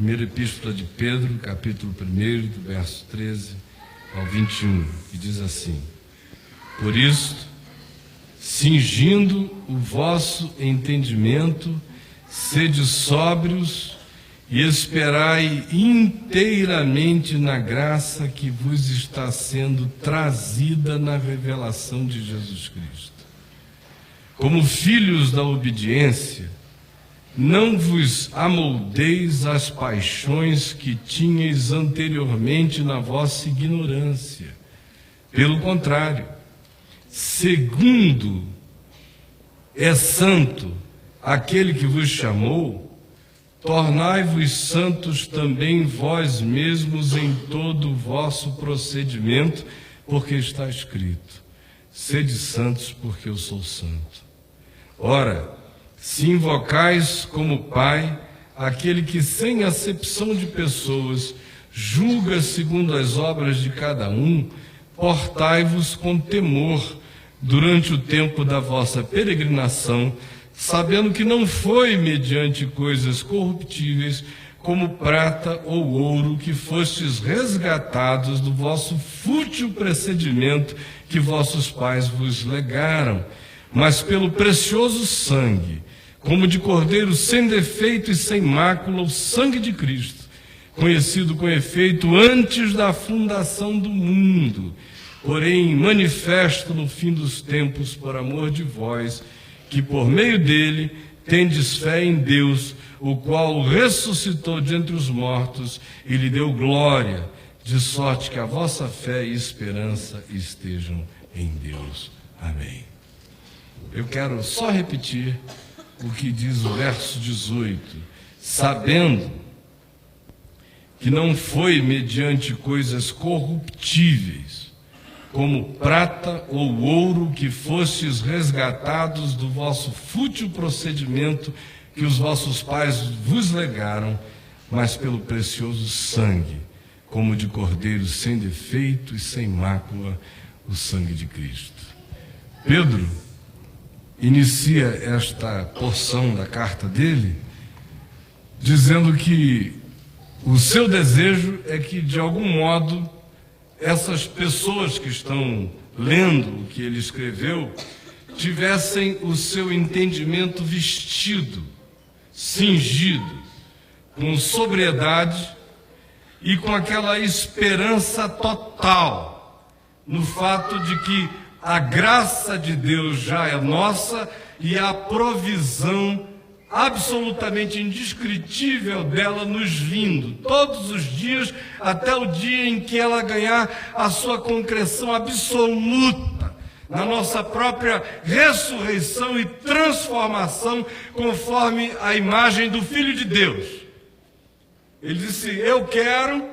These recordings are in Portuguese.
Primeira Epístola de Pedro, capítulo 1, do verso 13 ao 21, que diz assim: Por isso, cingindo o vosso entendimento, sede sóbrios e esperai inteiramente na graça que vos está sendo trazida na revelação de Jesus Cristo. Como filhos da obediência, não vos amoldeis às paixões que tinhais anteriormente na vossa ignorância. Pelo contrário, segundo é santo aquele que vos chamou, tornai-vos santos também vós mesmos em todo o vosso procedimento, porque está escrito: sede santos, porque eu sou santo. Ora, se invocais como Pai aquele que, sem acepção de pessoas, julga segundo as obras de cada um, portai-vos com temor durante o tempo da vossa peregrinação, sabendo que não foi mediante coisas corruptíveis, como prata ou ouro, que fostes resgatados do vosso fútil procedimento que vossos pais vos legaram, mas pelo precioso sangue, como de cordeiro sem defeito e sem mácula, o sangue de Cristo, conhecido com efeito antes da fundação do mundo, porém manifesto no fim dos tempos por amor de vós, que por meio dele tendes fé em Deus, o qual o ressuscitou de entre os mortos e lhe deu glória, de sorte que a vossa fé e esperança estejam em Deus. Amém. Eu quero só repetir o que diz o verso 18, sabendo que não foi mediante coisas corruptíveis, como prata ou ouro, que fostes resgatados do vosso fútil procedimento que os vossos pais vos legaram, mas pelo precioso sangue, como de cordeiro sem defeito e sem mácula, o sangue de Cristo. Pedro inicia esta porção da carta dele dizendo que o seu desejo é que, de algum modo, essas pessoas que estão lendo o que ele escreveu tivessem o seu entendimento vestido, cingido, com sobriedade e com aquela esperança total no fato de que a graça de Deus já é nossa e a provisão absolutamente indescritível dela nos vindo, todos os dias, até o dia em que ela ganhar a sua concreção absoluta, na nossa própria ressurreição e transformação, conforme a imagem do Filho de Deus. Ele disse: eu quero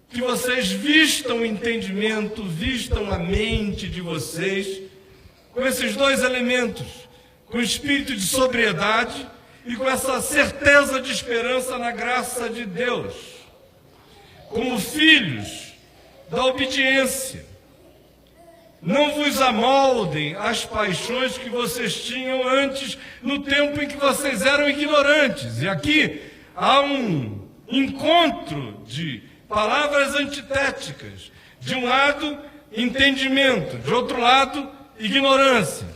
que vocês vistam o entendimento, vistam a mente de vocês, com esses dois elementos, com o espírito de sobriedade e com essa certeza de esperança na graça de Deus, como filhos da obediência. Não vos amoldem às paixões que vocês tinham antes, no tempo em que vocês eram ignorantes. E aqui há um encontro de palavras antitéticas. De um lado, entendimento. De outro lado, ignorância.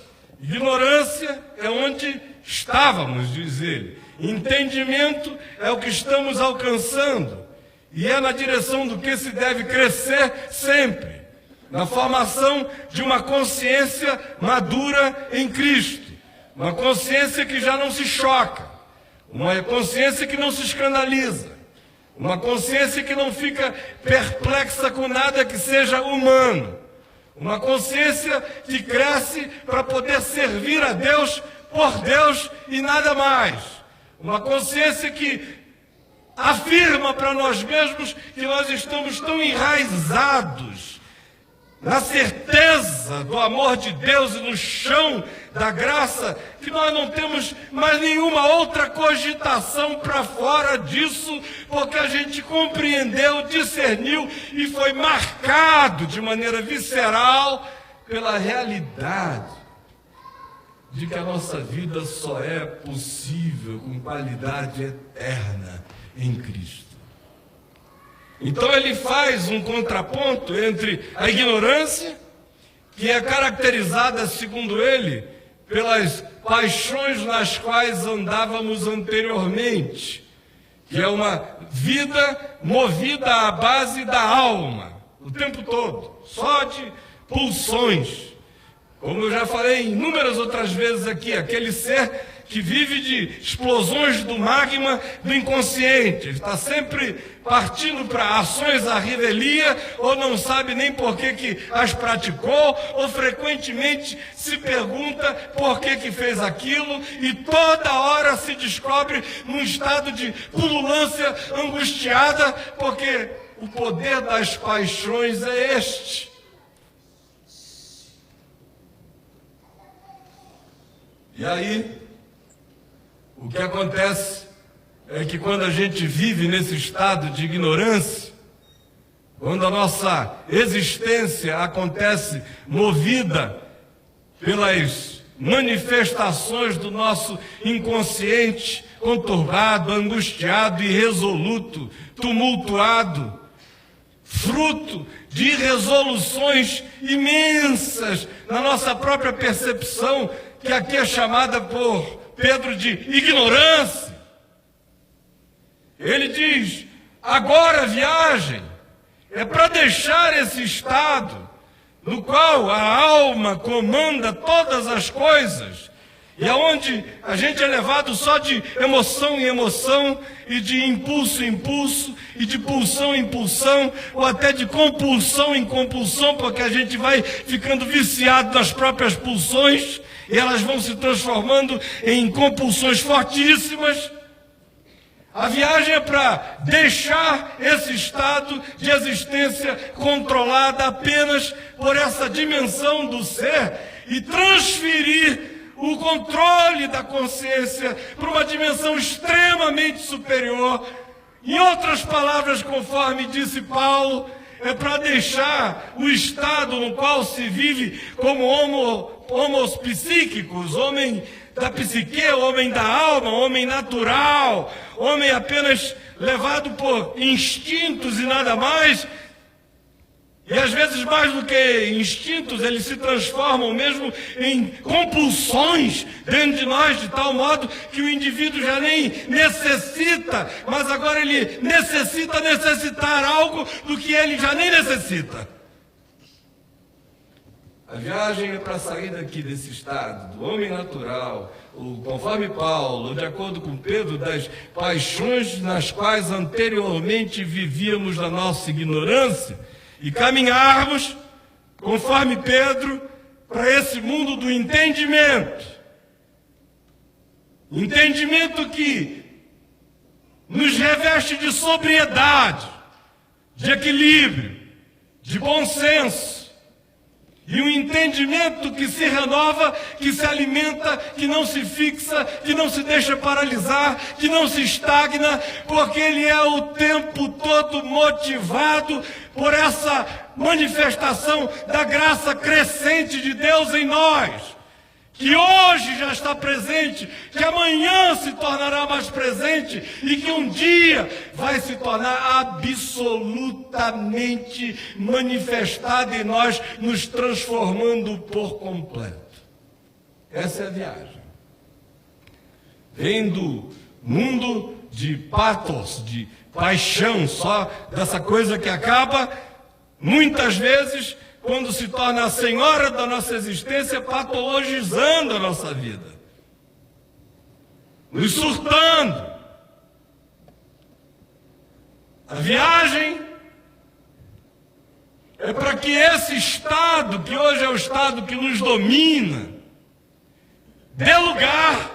Ignorância é onde estávamos, diz ele. Entendimento é o que estamos alcançando. E é na direção do que se deve crescer sempre. Na formação de uma consciência madura em Cristo. Uma consciência que já não se choca. Uma consciência que não se escandaliza. Uma consciência que não fica perplexa com nada que seja humano. Uma consciência que cresce para poder servir a Deus, por Deus e nada mais. Uma consciência que afirma para nós mesmos que nós estamos tão enraizados na certeza do amor de Deus e no chão da graça, que nós não temos mais nenhuma outra cogitação para fora disso, porque a gente compreendeu, discerniu e foi marcado de maneira visceral pela realidade de que a nossa vida só é possível com qualidade eterna em Cristo. Então ele faz um contraponto entre a ignorância, que é caracterizada, segundo ele, pelas paixões nas quais andávamos anteriormente, que é uma vida movida à base da alma, o tempo todo, só de pulsões. Como eu já falei inúmeras outras vezes aqui, aquele ser que vive de explosões do magma do inconsciente. Ele está sempre partindo para ações à revelia, ou não sabe nem por que as praticou, ou frequentemente se pergunta por que fez aquilo, e toda hora se descobre num estado de pululância angustiada, porque o poder das paixões é este. E aí, o que acontece é que quando a gente vive nesse estado de ignorância, quando a nossa existência acontece movida pelas manifestações do nosso inconsciente, conturbado, angustiado, irresoluto, tumultuado, fruto de resoluções imensas na nossa própria percepção, que aqui é chamada por Pedro de ignorância. Ele diz: agora a viagem é para deixar esse estado no qual a alma comanda todas as coisas, e aonde a gente é levado só de emoção em emoção, e de impulso em impulso, e de pulsão em pulsão, ou até de compulsão em compulsão, porque a gente vai ficando viciado nas próprias pulsões, e elas vão se transformando em compulsões fortíssimas. A viagem é para deixar esse estado de existência controlada apenas por essa dimensão do ser e transferir o controle da consciência para uma dimensão extremamente superior. Em outras palavras, conforme disse Paulo, é para deixar o estado no qual se vive como homos psíquicos, homem da psique, homem da alma, homem natural, homem apenas levado por instintos e nada mais. E às vezes, mais do que instintos, eles se transformam mesmo em compulsões dentro de nós, de tal modo que o indivíduo já nem necessita, mas agora ele necessita necessitar algo do que ele já nem necessita. A viagem é para sair daqui desse estado, do homem natural, ou conforme Paulo, ou de acordo com Pedro, das paixões nas quais anteriormente vivíamos na nossa ignorância, e caminharmos, conforme Pedro, para esse mundo do entendimento. Entendimento que nos reveste de sobriedade, de equilíbrio, de bom senso, e um entendimento que se renova, que se alimenta, que não se fixa, que não se deixa paralisar, que não se estagna, porque ele é o tempo todo motivado por essa manifestação da graça crescente de Deus em nós, que hoje já está presente, que amanhã se tornará mais presente e que um dia vai se tornar absolutamente manifestada em nós, nos transformando por completo. Essa é a viagem. Vem do mundo de pathos, de paixão, só dessa coisa que acaba, muitas vezes, quando se torna a senhora da nossa existência, patologizando a nossa vida, nos surtando. A viagem é para que esse estado, que hoje é o estado que nos domina, dê lugar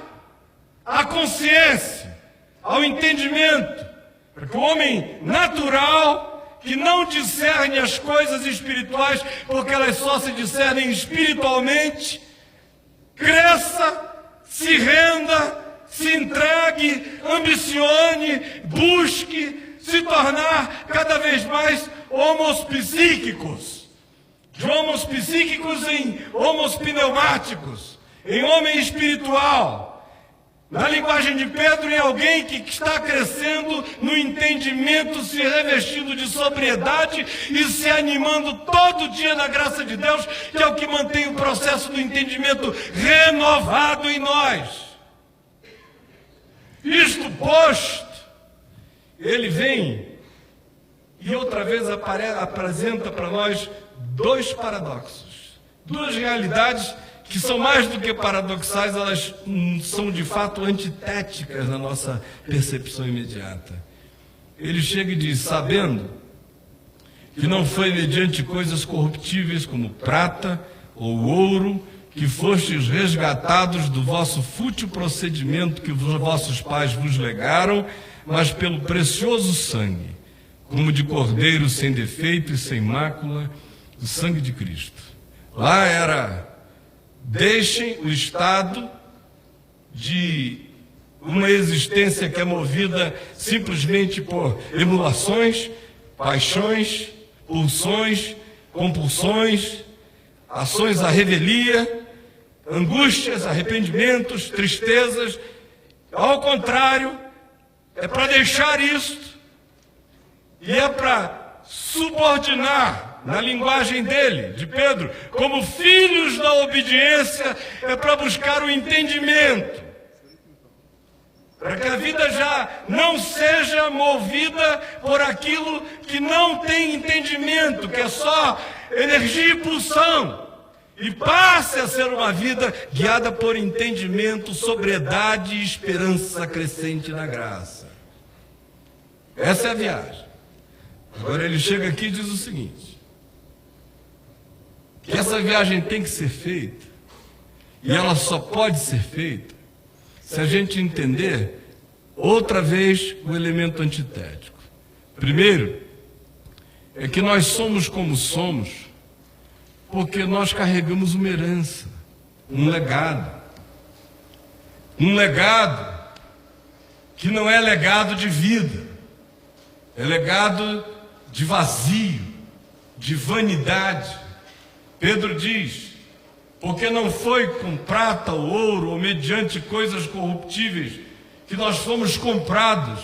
à consciência, ao entendimento, para que o homem natural, que não discerne as coisas espirituais, porque elas só se discernem espiritualmente, cresça, se renda, se entregue, ambicione, busque se tornar cada vez mais homos psíquicos, de homos psíquicos em homos pneumáticos, em homem espiritual. Na linguagem de Pedro, em alguém que está crescendo no entendimento, se revestindo de sobriedade e se animando todo dia na graça de Deus, que é o que mantém o processo do entendimento renovado em nós. Isto posto, ele vem e outra vez apresenta para nós dois paradoxos, duas realidades que são mais do que paradoxais, elas são de fato antitéticas na nossa percepção imediata. Ele chega e diz: sabendo que não foi mediante coisas corruptíveis como prata ou ouro que fostes resgatados do vosso fútil procedimento que os vossos pais vos legaram, mas pelo precioso sangue, como de cordeiro sem defeito e sem mácula, o sangue de Cristo. Lá era: deixem o estado de uma existência que é movida simplesmente por emulações, paixões, pulsões, compulsões, ações à revelia, angústias, arrependimentos, tristezas. Ao contrário, é para deixar isto e é para subordinar, na linguagem dele, de Pedro, como filhos da obediência, é para buscar o entendimento, para que a vida já não seja movida por aquilo que não tem entendimento, que é só energia e pulsão, e passe a ser uma vida guiada por entendimento, sobriedade e esperança crescente na graça. Essa é a viagem. Agora ele chega aqui e diz o seguinte: que essa viagem tem que ser feita, e ela só pode ser feita se a gente entender outra vez o elemento antitético. Primeiro, é que nós somos como somos porque nós carregamos uma herança, um legado que não é legado de vida, é legado de vazio, de vanidade. Pedro diz: porque não foi com prata ou ouro ou mediante coisas corruptíveis que nós fomos comprados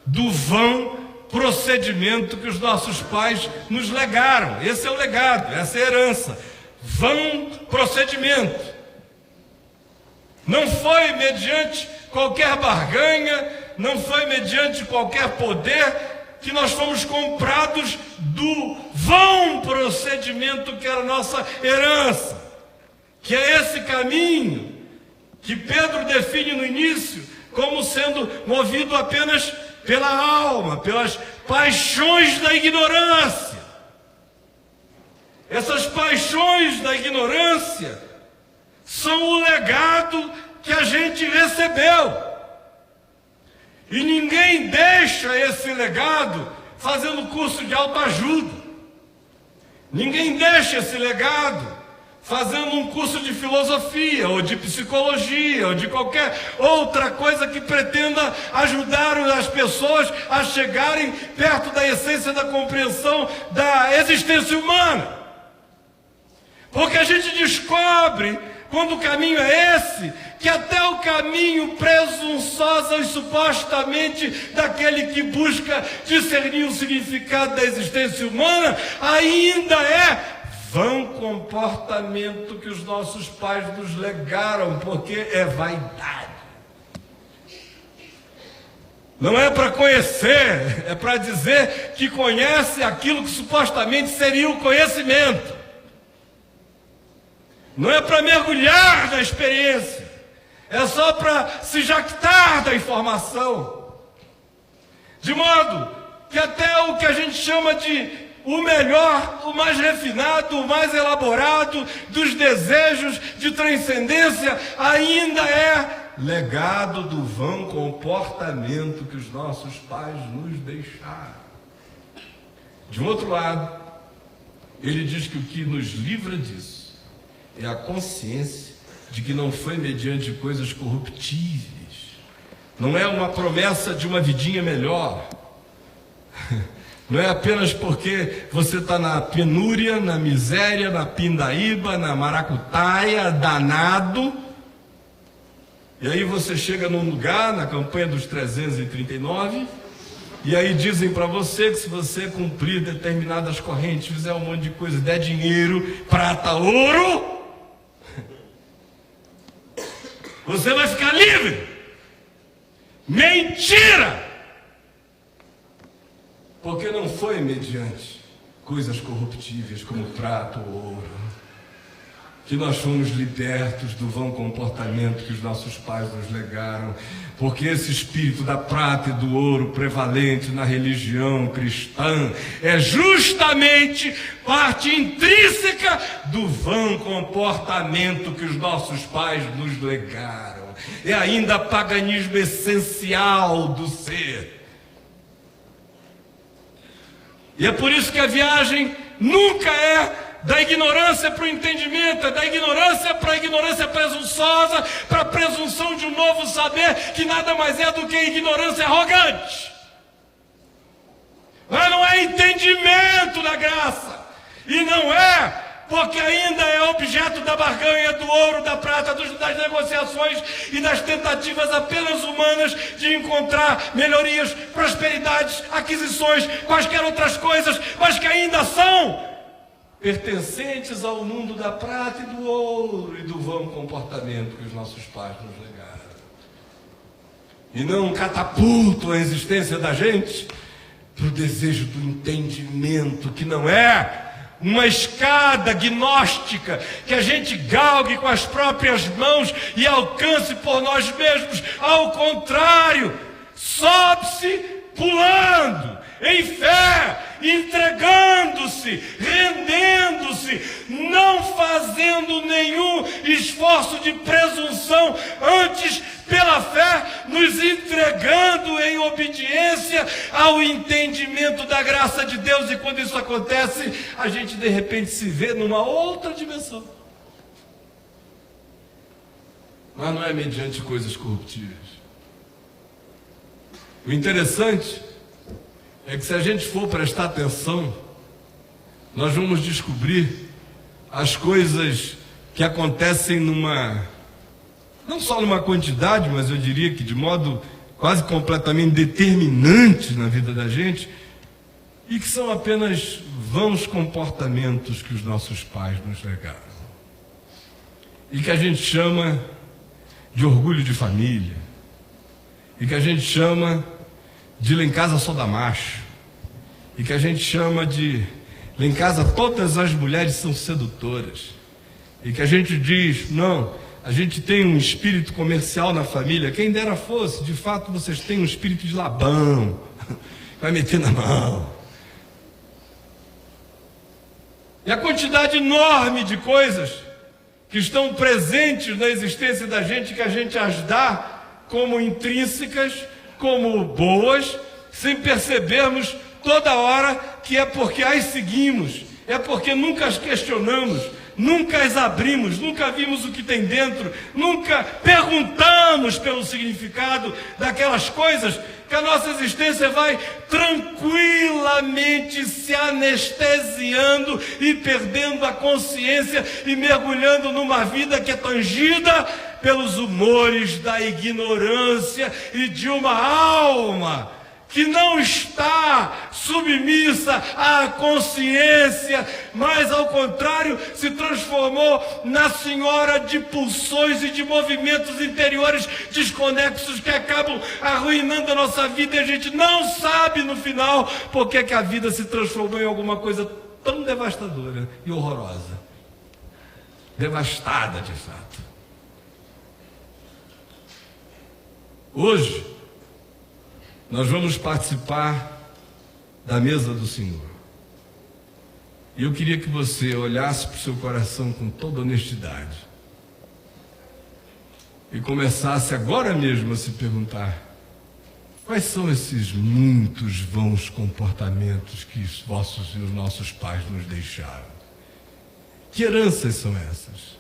do vão procedimento que os nossos pais nos legaram. Esse é o legado, essa é a herança. Vão procedimento. Não foi mediante qualquer barganha, não foi mediante qualquer poder, que nós fomos comprados do vão procedimento que era a nossa herança, que é esse caminho que Pedro define no início como sendo movido apenas pela alma, pelas paixões da ignorância. Essas paixões da ignorância são o legado que a gente recebeu. E ninguém deixa esse legado fazendo curso de autoajuda. Ninguém deixa esse legado fazendo um curso de filosofia, ou de psicologia, ou de qualquer outra coisa que pretenda ajudar as pessoas a chegarem perto da essência da compreensão da existência humana. Porque a gente descobre, quando o caminho é esse, que até o caminho presunçoso e supostamente daquele que busca discernir o significado da existência humana, ainda é vão comportamento que os nossos pais nos legaram, porque é vaidade. Não é para conhecer, é para dizer que conhece aquilo que supostamente seria o conhecimento. Não é para mergulhar na experiência, é só para se jactar da informação. De modo que até o que a gente chama de o melhor, o mais refinado, o mais elaborado dos desejos de transcendência ainda é legado do vão comportamento que os nossos pais nos deixaram. De um outro lado, ele diz que o que nos livra disso é a consciência de que não foi mediante coisas corruptíveis. Não é uma promessa de uma vidinha melhor. Não é apenas porque você está na penúria, na miséria, na pindaíba, na maracutaia, danado. E aí você chega num lugar, na campanha dos 339, e aí dizem para você que se você cumprir determinadas correntes, fizer um monte de coisa, der dinheiro, prata, ouro, você vai ficar livre. Mentira! Porque não foi mediante coisas corruptíveis como prata ou ouro que nós fomos libertos do vão comportamento que os nossos pais nos legaram. Porque esse espírito da prata e do ouro prevalente na religião cristã é justamente parte intrínseca do vão comportamento que os nossos pais nos legaram. É ainda paganismo essencial do ser. E é por isso que a viagem nunca é da ignorância para o entendimento, é da ignorância para a ignorância presunçosa, para a presunção de um novo saber, que nada mais é do que ignorância arrogante. Mas não é entendimento da graça, e não é porque ainda é objeto da barganha, do ouro, da prata, das negociações e das tentativas apenas humanas de encontrar melhorias, prosperidades, aquisições, quaisquer outras coisas, mas que ainda são pertencentes ao mundo da prata e do ouro e do vão comportamento que os nossos pais nos legaram. E não catapultam a existência da gente para o desejo do entendimento, que não é uma escada gnóstica que a gente galgue com as próprias mãos e alcance por nós mesmos. Ao contrário, sobe-se pulando em fé, entregando-se, rendendo-se, não fazendo nenhum esforço de presunção, antes pela fé, nos entregando em obediência ao entendimento da graça de Deus. E quando isso acontece, a gente de repente se vê numa outra dimensão. Mas não é mediante coisas corruptíveis. O interessante é que se a gente for prestar atenção, nós vamos descobrir as coisas que acontecem não só numa quantidade, mas eu diria que de modo quase completamente determinante na vida da gente, e que são apenas vãos comportamentos que os nossos pais nos legaram. E que a gente chama de orgulho de família, e que a gente chama de lá em casa só dá macho, e que a gente chama de... Lá em casa todas as mulheres são sedutoras. E que a gente diz, não, a gente tem um espírito comercial na família. Quem dera fosse, de fato vocês têm um espírito de Labão. Vai meter na mão. E a quantidade enorme de coisas que estão presentes na existência da gente, que a gente as dá como intrínsecas, como boas, sem percebermos toda hora que é porque as seguimos, é porque nunca as questionamos, nunca as abrimos, nunca vimos o que tem dentro, nunca perguntamos pelo significado daquelas coisas, que a nossa existência vai tranquilamente se anestesiando e perdendo a consciência e mergulhando numa vida que é tangida pelos humores da ignorância e de uma alma que não está submissa à consciência, mas ao contrário, se transformou na senhora de pulsões e de movimentos interiores desconexos que acabam arruinando a nossa vida, e a gente não sabe no final por que a vida se transformou em alguma coisa tão devastadora e horrorosa. Devastada, de fato. Hoje, nós vamos participar da mesa do Senhor. E eu queria que você olhasse para o seu coração com toda honestidade e começasse agora mesmo a se perguntar: quais são esses muitos vãos comportamentos que os vossos e os nossos pais nos deixaram? Que heranças são essas?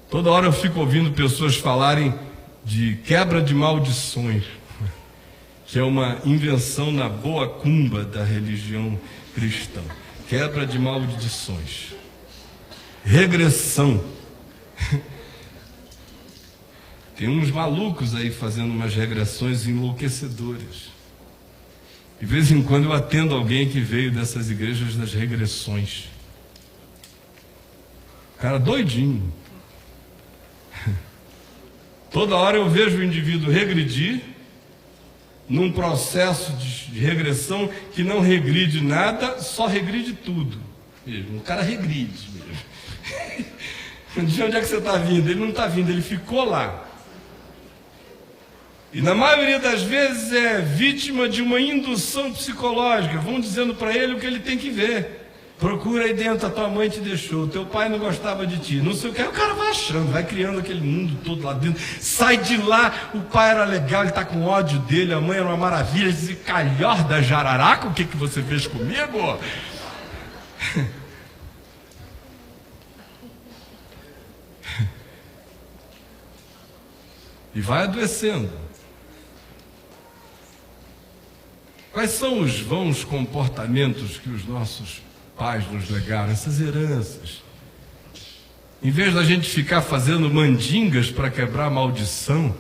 Toda hora eu fico ouvindo pessoas falarem de quebra de maldições, que é uma invenção na boa cumba da religião cristã. Quebra de maldições. Regressão. Tem uns malucos aí fazendo umas regressões enlouquecedoras. De vez em quando eu atendo alguém que veio dessas igrejas das regressões. Cara doidinho. Toda hora eu vejo o indivíduo regredir num processo de regressão que não regride nada, só regride tudo mesmo. O cara regride mesmo. De onde é que você está vindo? Ele não está vindo, ele ficou lá. E na maioria das vezes é vítima de uma indução psicológica. Vão dizendo para ele o que ele tem que ver. Procura aí dentro, a tua mãe te deixou, teu pai não gostava de ti, não sei o que. O cara vai achando, vai criando aquele mundo todo lá dentro. Sai de lá, o pai era legal, ele está com ódio dele, a mãe era uma maravilha. Diz: calhor da jararaca, o que você fez comigo? E vai adoecendo. Quais são os vãos comportamentos que os nossos pais nos legaram, essas heranças? Em vez da gente ficar fazendo mandingas para quebrar a maldição,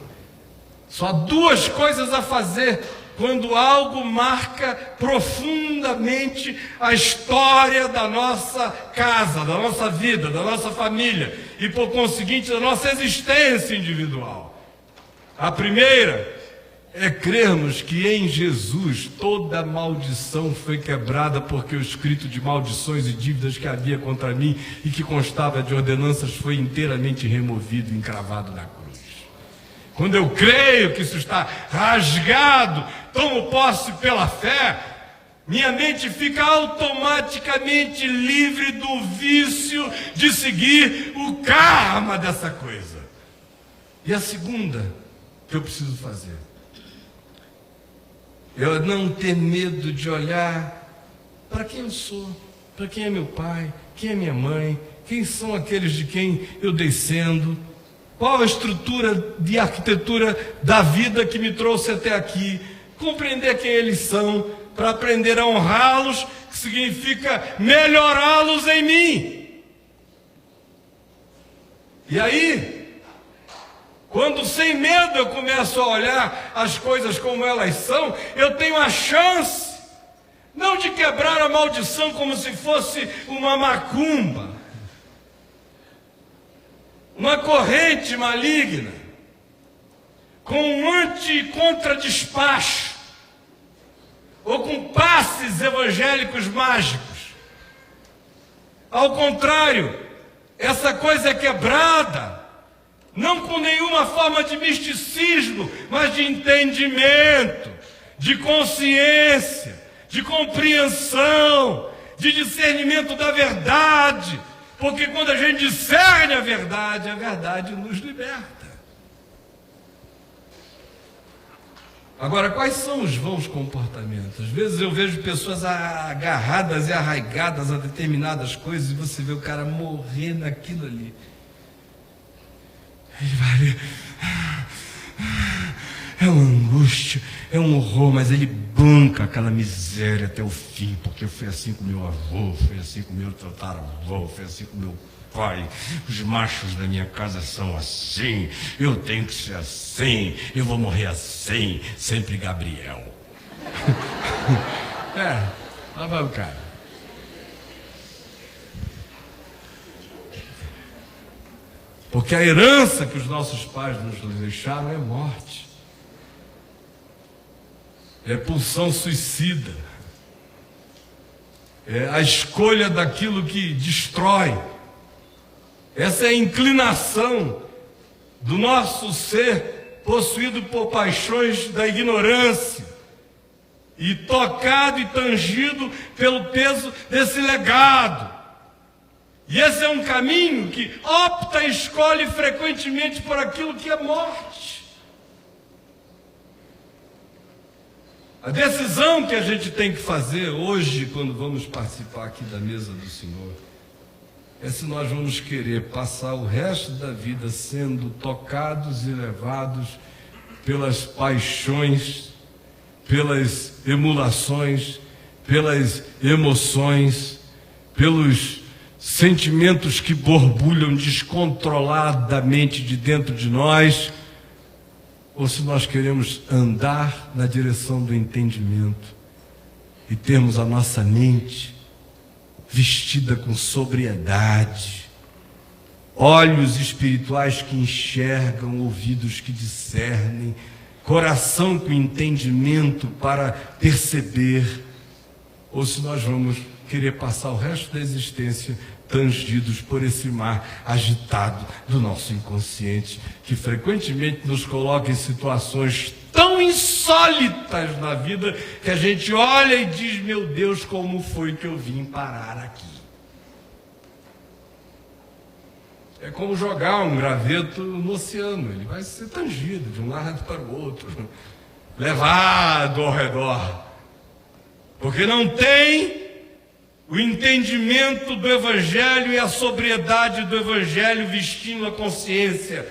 só há duas coisas a fazer quando algo marca profundamente a história da nossa casa, da nossa vida, da nossa família e, por conseguinte, da nossa existência individual. A primeira é crermos que em Jesus toda maldição foi quebrada, porque o escrito de maldições e dívidas que havia contra mim e que constava de ordenanças foi inteiramente removido e encravado na cruz. Quando eu creio que isso está rasgado, tomo posse pela fé, minha mente fica automaticamente livre do vício de seguir o karma dessa coisa. E a segunda que eu preciso fazer: eu não ter medo de olhar para quem eu sou, para quem é meu pai, quem é minha mãe, quem são aqueles de quem eu descendo, qual a estrutura de arquitetura da vida que me trouxe até aqui, compreender quem eles são, para aprender a honrá-los, que significa melhorá-los em mim. E aí, quando sem medo eu começo a olhar as coisas como elas são, eu tenho a chance, não de quebrar a maldição como se fosse uma macumba, uma corrente maligna, com um anti-contra-despacho, ou com passes evangélicos mágicos. Ao contrário, essa coisa é quebrada, não com nenhuma forma de misticismo, mas de entendimento, de consciência, de compreensão, de discernimento da verdade, porque quando a gente discerne a verdade nos liberta. Agora, quais são os vãos comportamentos? Às vezes eu vejo pessoas agarradas e arraigadas a determinadas coisas e você vê o cara morrer naquilo ali. Ele vai ali, é uma angústia, é um horror, mas ele banca aquela miséria até o fim, porque foi assim com meu avô, foi assim com meu tataravô, foi assim com meu pai. Os machos da minha casa são assim, eu tenho que ser assim, eu vou morrer assim, sempre Gabriel. Lá vai o cara. Porque a herança que os nossos pais nos deixaram é morte. É pulsão suicida. É a escolha daquilo que destrói. Essa é a inclinação do nosso ser possuído por paixões da ignorância e tocado e tangido pelo peso desse legado. E esse é um caminho que opta e escolhe frequentemente por aquilo que é morte. A decisão que a gente tem que fazer hoje, quando vamos participar aqui da mesa do Senhor, é se nós vamos querer passar o resto da vida sendo tocados e levados pelas paixões, pelas emulações, pelas emoções, pelos sentimentos que borbulham descontroladamente de dentro de nós, ou se nós queremos andar na direção do entendimento e termos a nossa mente vestida com sobriedade, olhos espirituais que enxergam, ouvidos que discernem, coração com entendimento para perceber, ou se nós vamos querer passar o resto da existência tangidos por esse mar agitado do nosso inconsciente, que frequentemente nos coloca em situações tão insólitas na vida que a gente olha e diz: meu Deus, como foi que eu vim parar aqui? É como jogar um graveto no oceano, ele vai ser tangido de um lado para o outro, levado ao redor, porque não tem o entendimento do Evangelho e a sobriedade do Evangelho vestindo a consciência,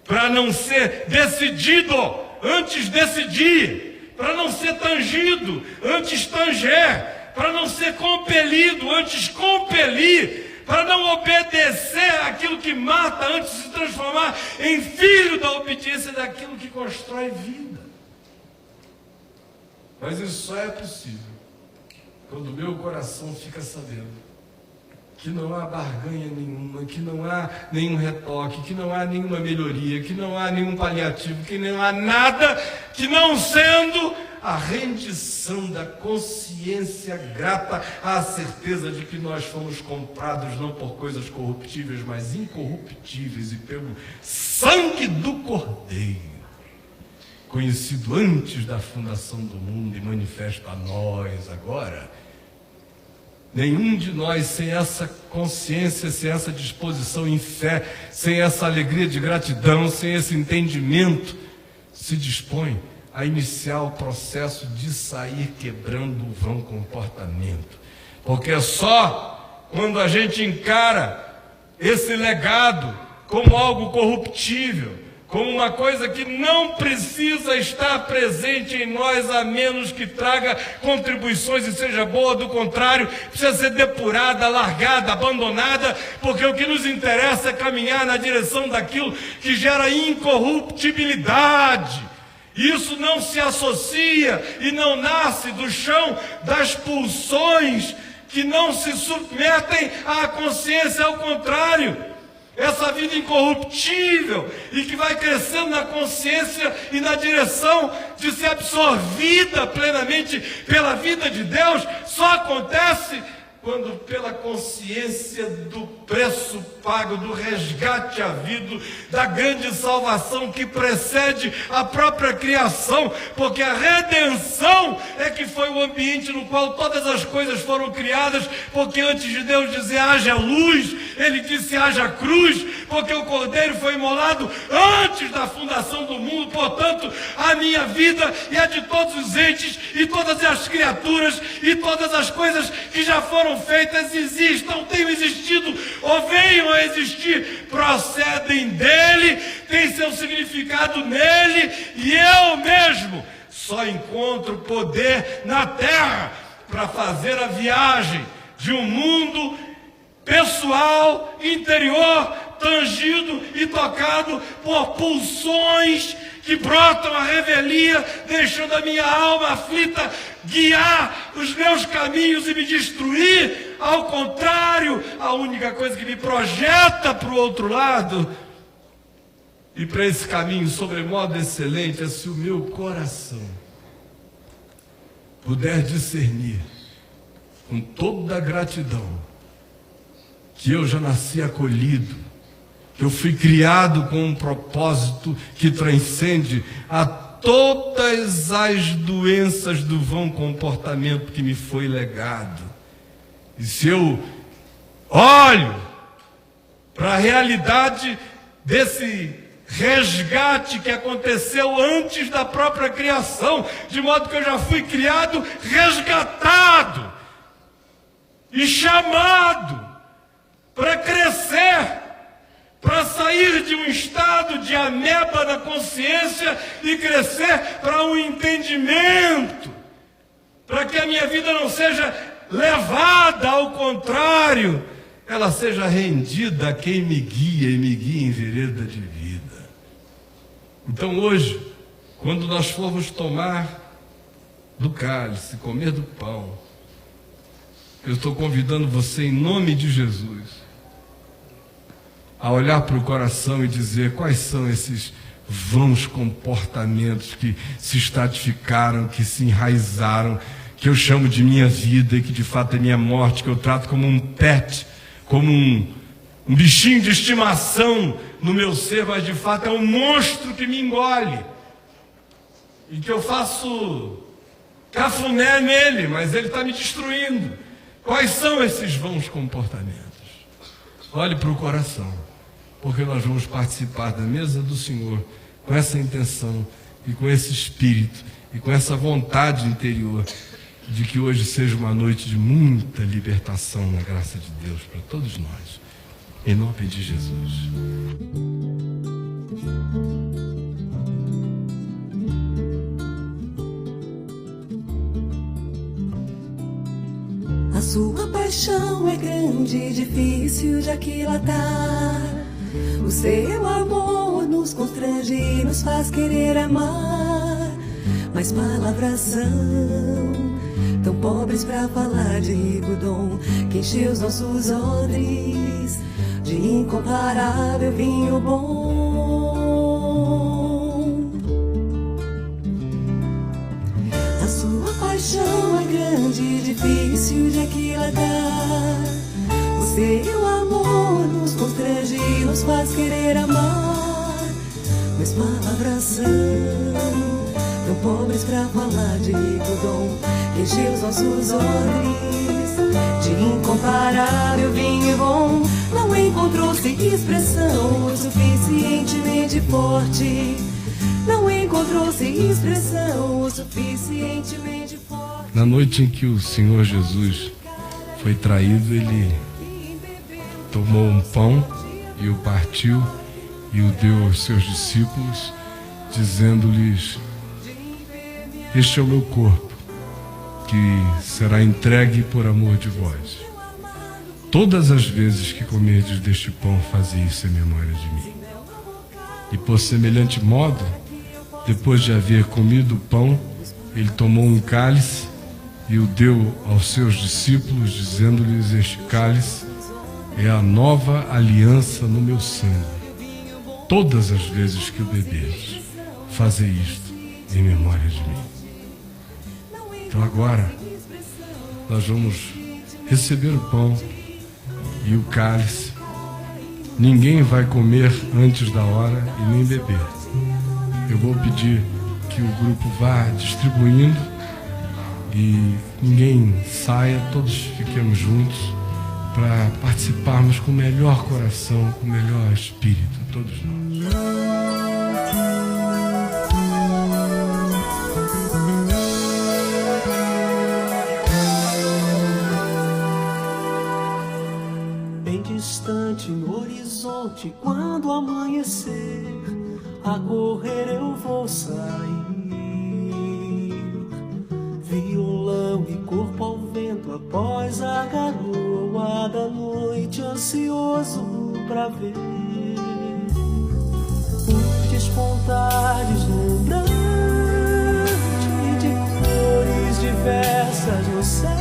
para não ser decidido antes decidir, para não ser tangido antes tanger, para não ser compelido antes compelir, para não obedecer àquilo que mata antes de se transformar em filho da obediência daquilo que constrói vida. Mas isso só é possível quando o meu coração fica sabendo que não há barganha nenhuma, que não há nenhum retoque, que não há nenhuma melhoria, que não há nenhum paliativo, que não há nada que não sendo a rendição da consciência grata à certeza de que nós fomos comprados não por coisas corruptíveis, mas incorruptíveis, e pelo sangue do Cordeiro, conhecido antes da fundação do mundo e manifesto a nós agora. Nenhum de nós, sem essa consciência, sem essa disposição em fé, sem essa alegria de gratidão, sem esse entendimento, se dispõe a iniciar o processo de sair quebrando o vão comportamento. Porque é só quando a gente encara esse legado como algo corruptível, como uma coisa que não precisa estar presente em nós, a menos que traga contribuições e seja boa, do contrário, precisa ser depurada, largada, abandonada, porque o que nos interessa é caminhar na direção daquilo que gera incorruptibilidade. Isso não se associa e não nasce do chão das pulsões que não se submetem à consciência, ao contrário. essa vida incorruptível e que vai crescendo na consciência e na direção de ser absorvida plenamente pela vida de Deus, só acontece quando, pela consciência do preço pago, do resgate havido, da grande salvação que precede a própria criação, porque a redenção é que foi o ambiente no qual todas as coisas foram criadas, porque antes de Deus dizer haja luz, Ele disse haja cruz, porque o Cordeiro foi imolado antes da fundação do mundo. Portanto, a minha vida e a de todos os entes e todas as criaturas e todas as coisas que já foram feitas existam, tenham existido ou venham a existir, procedem dele, têm seu significado nele, e eu mesmo só encontro poder na terra para fazer a viagem de um mundo pessoal, interior, tangido e tocado por pulsões que brotam a revelia, deixando a minha alma aflita guiar os meus caminhos e me destruir. Ao contrário, a única coisa que me projeta para o outro lado e para esse caminho sobremodo excelente é se o meu coração puder discernir com toda a gratidão que eu já nasci acolhido, que eu fui criado com um propósito que transcende a todas as doenças do vão comportamento que me foi legado. E se eu olho para a realidade desse resgate que aconteceu antes da própria criação, de modo que eu já fui criado, resgatado e chamado para crescer, para sair de um estado de ameba na consciência e crescer para um entendimento, para que a minha vida não seja levada, ao contrário, ela seja rendida a quem me guia e me guia em vereda de vida. Então hoje, quando nós formos tomar do cálice, comer do pão, eu estou convidando você em nome de Jesus a olhar para o coração e dizer quais são esses vãos comportamentos que se estratificaram, que se enraizaram, que eu chamo de minha vida e que de fato é minha morte, que eu trato como um pet, como um bichinho de estimação no meu ser, mas de fato é um monstro que me engole e que eu faço cafuné nele, mas ele está me destruindo. Quais são esses vãos comportamentos? Olhe para o coração, porque nós vamos participar da mesa do Senhor com essa intenção e com esse espírito e com essa vontade interior de que hoje seja uma noite de muita libertação na graça de Deus para todos nós, em nome de Jesus. A sua paixão é grande e difícil de aquilatar. O seu amor nos constrange e nos faz querer amar. Mas palavras são tão pobres para falar de rico dom que encheu os nossos odres de incomparável vinho bom. A sua paixão é grande e difícil de aquilatar. O seu amor nos constrange e nos faz querer amar. Mas palavras são tão pobres para falar de rico dom que encheu os nossos odres de incomparável vinho bom. Não encontrou-se expressão o suficientemente forte. Não encontrou-se expressão o suficientemente forte. Na noite em que o Senhor Jesus foi traído, Ele tomou um pão e o partiu e o deu aos seus discípulos, dizendo-lhes: este é o meu corpo, que será entregue por amor de vós. Todas as vezes que comerdes deste pão, fazei isso em memória de mim. E por semelhante modo, depois de haver comido o pão, ele tomou um cálice e o deu aos seus discípulos, dizendo-lhes: este cálice é a nova aliança no meu sangue. Todas as vezes que o beberes, fazei isto em memória de mim. Então agora, nós vamos receber o pão e o cálice. Ninguém vai comer antes da hora e nem beber. Eu vou pedir que o grupo vá distribuindo e ninguém saia, todos fiquemos juntos para participarmos com o melhor coração, com o melhor espírito, todos nós. Bem distante no horizonte, quando amanhecer, a correr eu vou sair. Violão e corpo ao vento após a garoa da noite, ansioso pra ver o despontar deslumbrante de cores diversas no céu,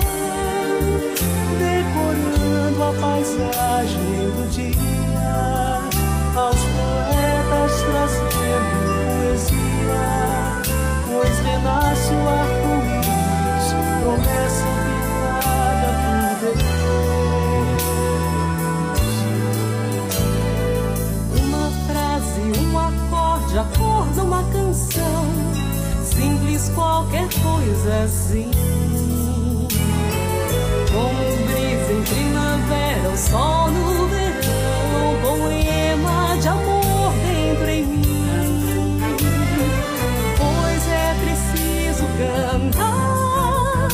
decorando a paisagem do dia, aos poetas trazendo poesia, pois renasce o arco-íris, promessa inventada por Deus. Uma frase, um acorde, a cor de uma canção, simples qualquer coisa assim. Como brisa em primavera, o sol no verão, um poema de amor dentro em mim. Pois é preciso cantar,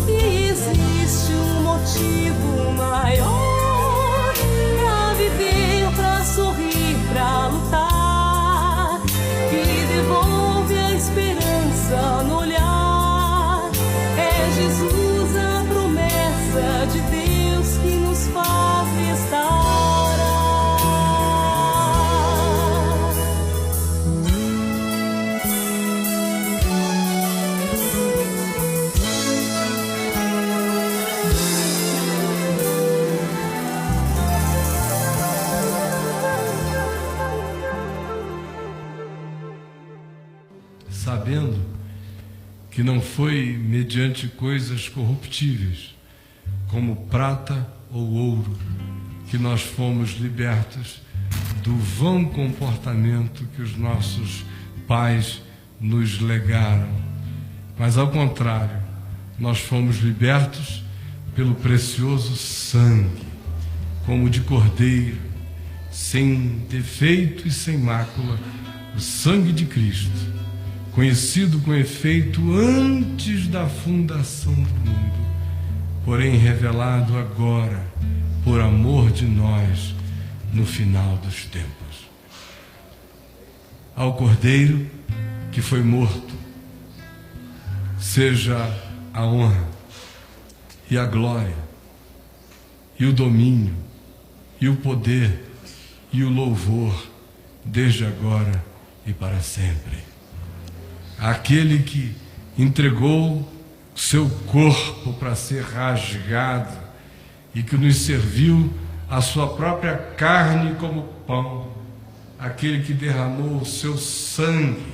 e existe um motivo maior pra viver, pra sorrir, pra lutar, que devolve a esperança no olhar. É Jesus a promessa de Deus que nos faz restaurar. Sabendo que não foi mediante coisas corruptíveis, como prata ou ouro, que nós fomos libertos do vão comportamento que os nossos pais nos legaram, mas ao contrário, nós fomos libertos pelo precioso sangue, como de cordeiro, sem defeito e sem mácula, o sangue de Cristo, conhecido com efeito antes da fundação do mundo, porém revelado agora, por amor de nós, no final dos tempos. Ao Cordeiro que foi morto, seja a honra e a glória, e o domínio, e o poder, e o louvor, desde agora e para sempre. Aquele que entregou seu corpo para ser rasgado e que nos serviu a sua própria carne como pão, aquele que derramou o seu sangue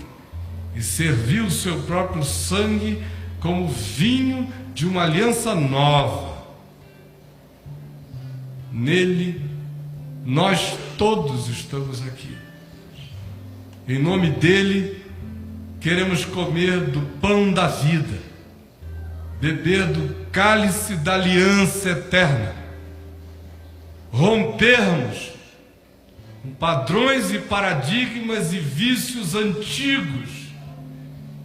e serviu o seu próprio sangue como vinho de uma aliança nova. Nele, nós todos estamos aqui. Em nome dele, queremos comer do pão da vida, beber do cálice da aliança eterna, rompermos com padrões e paradigmas e vícios antigos,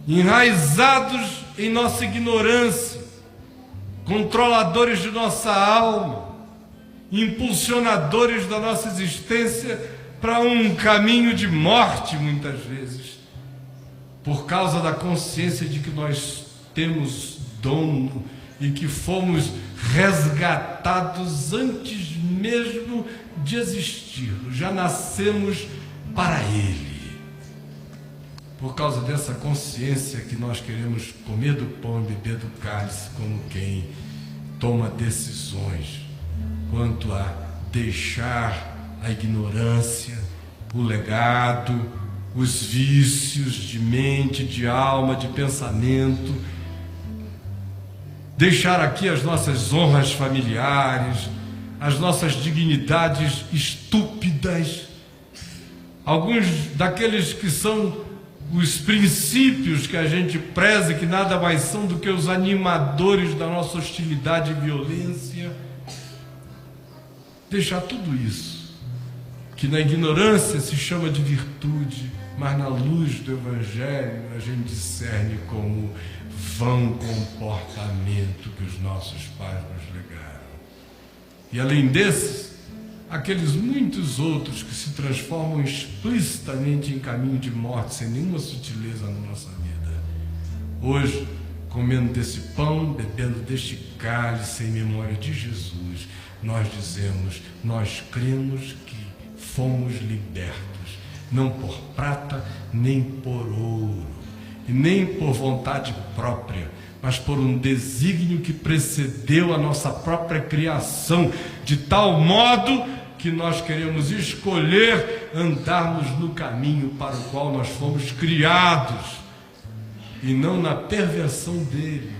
enraizados em nossa ignorância, controladores de nossa alma, impulsionadores da nossa existência para um caminho de morte, muitas vezes, por causa da consciência de que nós temos dono e que fomos resgatados antes mesmo de existir, já nascemos para Ele. Por causa dessa consciência que nós queremos comer do pão e beber do cálice como quem toma decisões quanto à deixar a ignorância, o legado, os vícios de mente, de alma, de pensamento, deixar aqui as nossas honras familiares, as nossas dignidades estúpidas, alguns daqueles que são os princípios que a gente preza, que nada mais são do que os animadores da nossa hostilidade e violência. Deixar tudo isso, que na ignorância se chama de virtude, mas na luz do Evangelho a gente discerne como vão comportamento que os nossos pais nos legaram. E além desses, aqueles muitos outros que se transformam explicitamente em caminho de morte, sem nenhuma sutileza na nossa vida. Hoje, comendo desse pão, bebendo deste cálice em memória de Jesus, nós dizemos, nós cremos que fomos libertos, não por prata, nem por ouro, e nem por vontade própria, mas por um desígnio que precedeu a nossa própria criação, de tal modo que nós queremos escolher andarmos no caminho para o qual nós fomos criados, e não na perversão dele,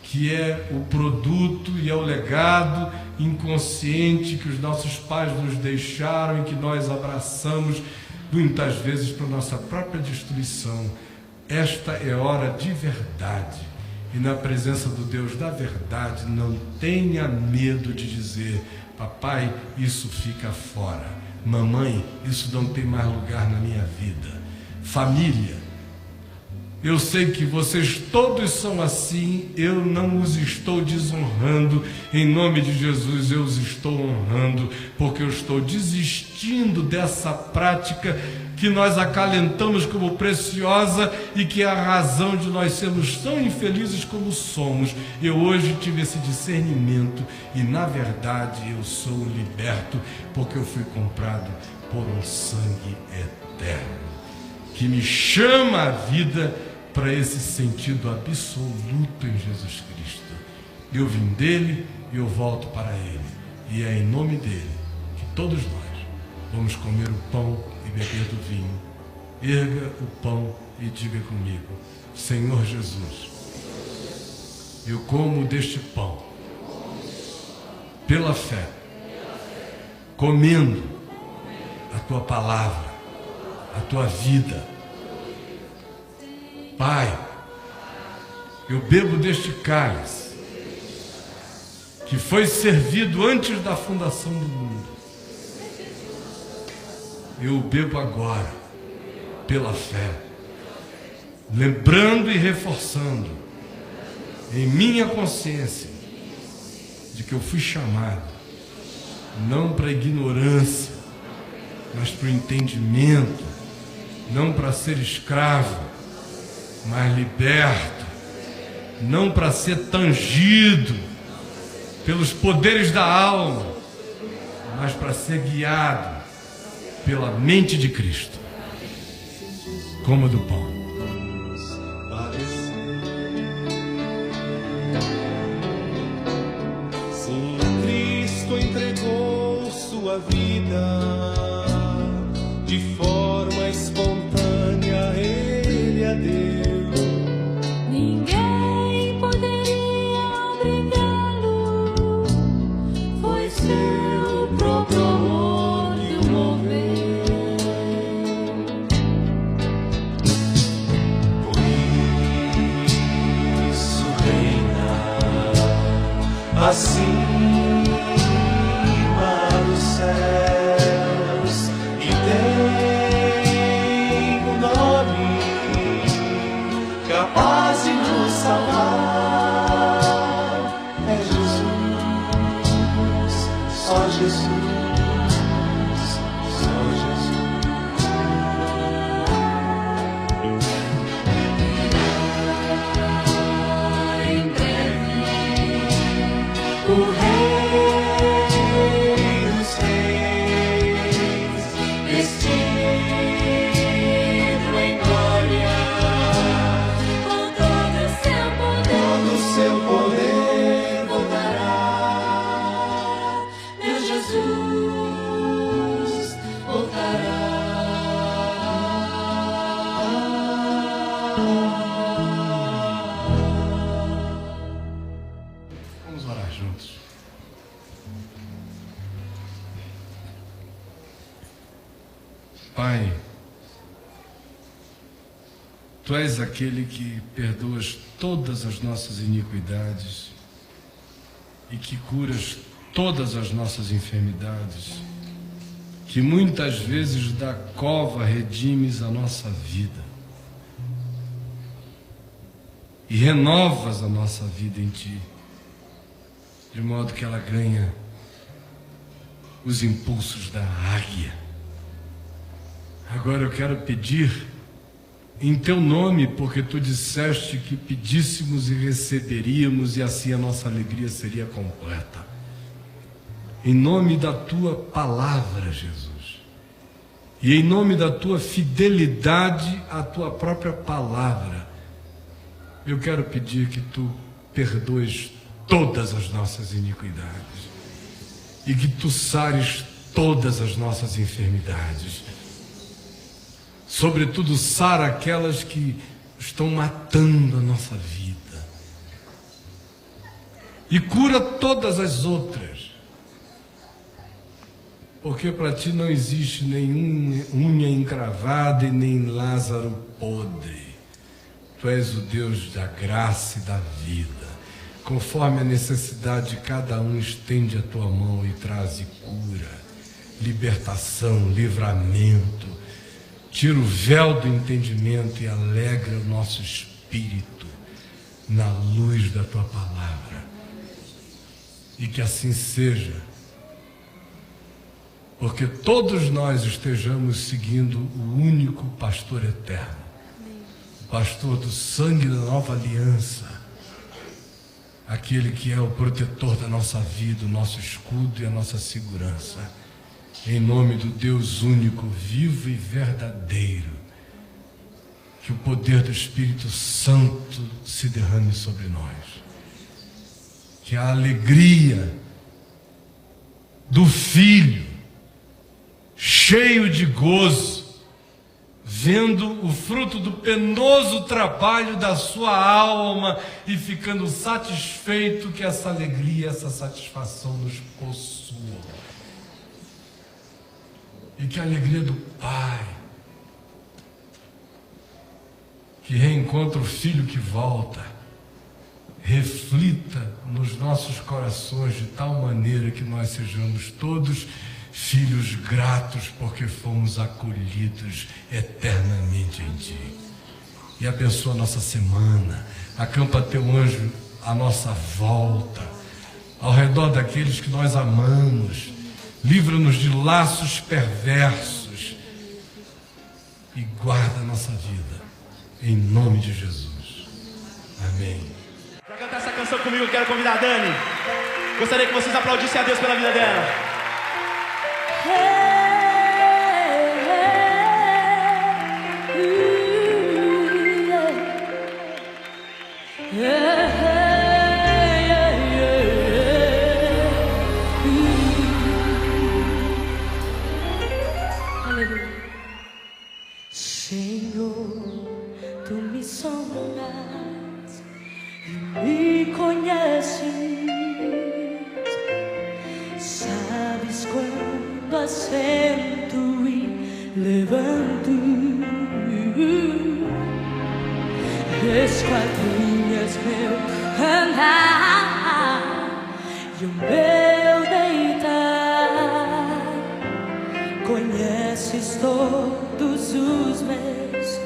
que é o produto e é o legado inconsciente que os nossos pais nos deixaram e que nós abraçamos muitas vezes para nossa própria destruição. Esta é hora de verdade, e na presença do Deus da verdade não tenha medo de dizer: papai, isso fica fora, mamãe, isso não tem mais lugar na minha vida. Família, eu sei que vocês todos são assim, eu não os estou desonrando, em nome de Jesus eu os estou honrando, porque eu estou desistindo dessa prática que nós acalentamos como preciosa e que é a razão de nós sermos tão infelizes como somos. Eu hoje tive esse discernimento e, na verdade, eu sou liberto, porque eu fui comprado por um sangue eterno, que me chama a vida para esse sentido absoluto em Jesus Cristo. Eu vim dele e eu volto para ele. E é em nome dele que todos nós vamos comer o pão e beber do vinho. Erga o pão e diga comigo: Senhor Jesus, eu como deste pão pela fé, comendo a tua palavra, a tua vida. Pai, eu bebo deste cálice que foi servido antes da fundação do mundo. Eu o bebo agora pela fé, lembrando e reforçando em minha consciência de que eu fui chamado não para ignorância, mas para o entendimento, não para ser escravo, mas liberto, não para ser tangido pelos poderes da alma, mas para ser guiado pela mente de Cristo. Coma do pão. Sim, Cristo entregou sua vida de forma espontânea, ele a deu. Ninguém poderia obrigá-lo, foi seu próprio amor que o moveu. Por isso reina acima dos céus e Pai, Tu és aquele que perdoas todas as nossas iniquidades e que curas todas as nossas enfermidades, que muitas vezes da cova redimes a nossa vida e renovas a nossa vida em Ti, de modo que ela ganha os impulsos da águia. Agora eu quero pedir em Teu nome, porque Tu disseste que pedíssemos e receberíamos, e assim a nossa alegria seria completa. Em nome da Tua palavra, Jesus, e em nome da Tua fidelidade à Tua própria palavra, eu quero pedir que Tu perdoes todas as nossas iniquidades e que Tu sares todas as nossas enfermidades. Sobretudo, sara aquelas que estão matando a nossa vida. E cura todas as outras. Porque para Ti não existe nenhuma unha encravada e nem Lázaro podre. Tu és o Deus da graça e da vida. Conforme a necessidade de cada um, estende a Tua mão e traze cura, libertação, livramento. Tira o véu do entendimento e alegra o nosso espírito na luz da Tua palavra. E que assim seja, porque todos nós estejamos seguindo o único pastor eterno, o pastor do sangue da nova aliança, aquele que é o protetor da nossa vida, o nosso escudo e a nossa segurança. Em nome do Deus único, vivo e verdadeiro, que o poder do Espírito Santo se derrame sobre nós. Que a alegria do Filho, cheio de gozo, vendo o fruto do penoso trabalho da sua alma e ficando satisfeito, que essa alegria, essa satisfação nos possua. E que a alegria do Pai, que reencontra o Filho que volta, reflita nos nossos corações de tal maneira que nós sejamos todos filhos gratos, porque fomos acolhidos eternamente em Ti. E abençoa a nossa semana, acampa Teu anjo à nossa volta, ao redor daqueles que nós amamos. Livra-nos de laços perversos e guarda a nossa vida, em nome de Jesus. Amém. Para cantar essa canção comigo, eu quero convidar a Dani. Gostaria que vocês aplaudissem a Deus pela vida dela. Senhor, Tu me sondas e me conheces. Sabes quando assento e levanto. Esquadrinhas meu andar e o meu deitar. Conheces todos os meus